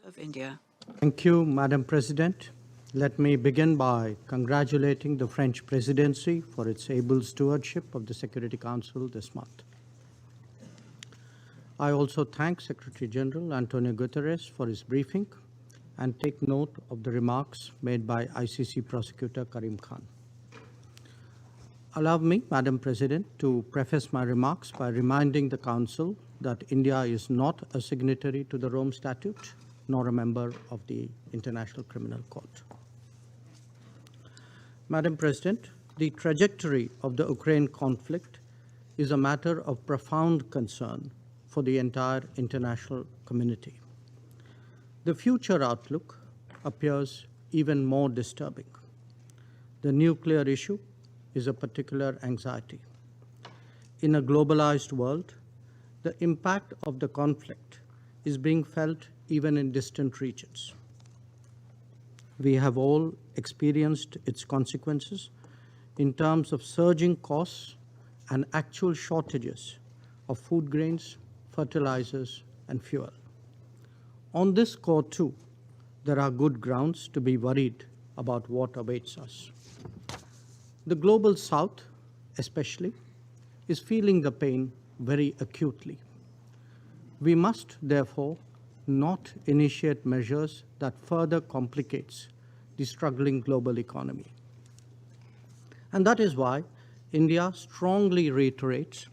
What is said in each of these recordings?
of India. Thank you, Madam President. Let me begin by congratulating the French presidency for its able stewardship of the Security Council this month. I also thank Secretary General Antonio Guterres for his briefing and take note of the remarks made by ICC Prosecutor Karim Khan. Allow me, Madam President, to preface my remarks by reminding the Council that India is not a signatory to the Rome Statute, nor a member of the International Criminal Court. Madam President, the trajectory of the Ukraine conflict is a matter of profound concern for the entire international community. The future outlook appears even more disturbing. The nuclear issue is a particular anxiety. In a globalized world, the impact of the conflict is being felt even in distant regions. We have all experienced its consequences in terms of surging costs and actual shortages of food grains, fertilizers, and fuel. On this score, too, there are good grounds to be worried about what awaits us. The Global South, especially, is feeling the pain very acutely. We must, therefore, not initiate measures that further complicates the struggling global economy. And that is why India strongly reiterates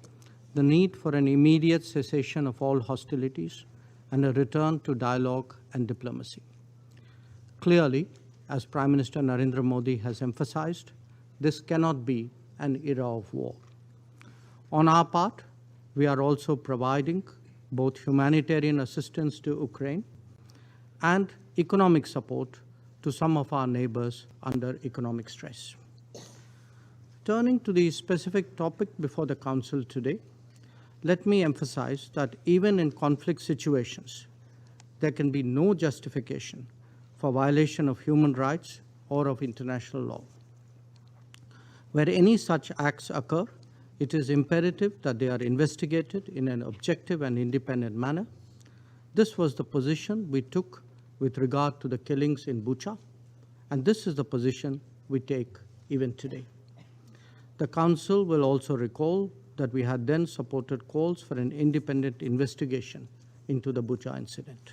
the need for an immediate cessation of all hostilities and a return to dialogue and diplomacy. Clearly, as Prime Minister Narendra Modi has emphasized, this cannot be an era of war. On our part, we are also providing both humanitarian assistance to Ukraine and economic support to some of our neighbors under economic stress. Turning to the specific topic before the Council today, let me emphasize that even in conflict situations, there can be no justification for violation of human rights or of international law. Where any such acts occur, it is imperative that they are investigated in an objective and independent manner. This was the position we took with regard to the killings in Bucha, and this is the position we take even today. The Council will also recall that we had then supported calls for an independent investigation into the Bucha incident.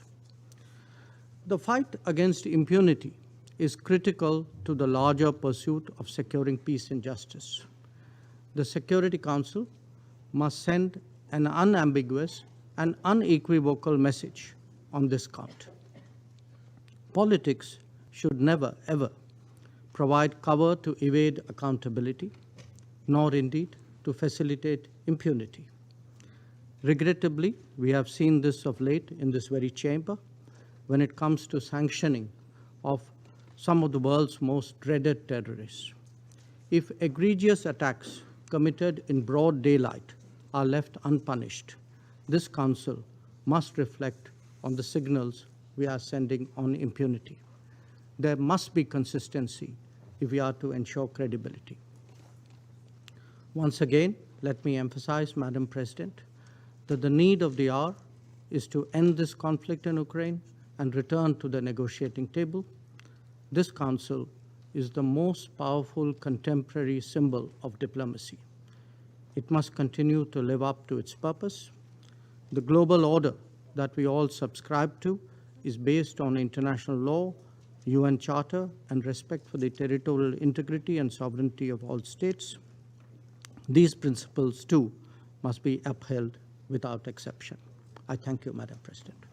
The fight against impunity is critical to the larger pursuit of securing peace and justice. The Security Council must send an unambiguous and unequivocal message on this count. Politics should never, ever provide cover to evade accountability, nor indeed to facilitate impunity. Regrettably, we have seen this of late in this very chamber when it comes to sanctioning of some of the world's most dreaded terrorists. If egregious attacks committed in broad daylight are left unpunished, this Council must reflect on the signals we are sending on impunity. There must be consistency if we are to ensure credibility. Once again, let me emphasize, Madam President, that the need of the hour is to end this conflict in Ukraine and return to the negotiating table. This Council is the most powerful contemporary symbol of diplomacy. It must continue to live up to its purpose. The global order that we all subscribe to is based on international law, UN Charter, and respect for the territorial integrity and sovereignty of all states. These principles, too, must be upheld without exception. I thank you, Madam President.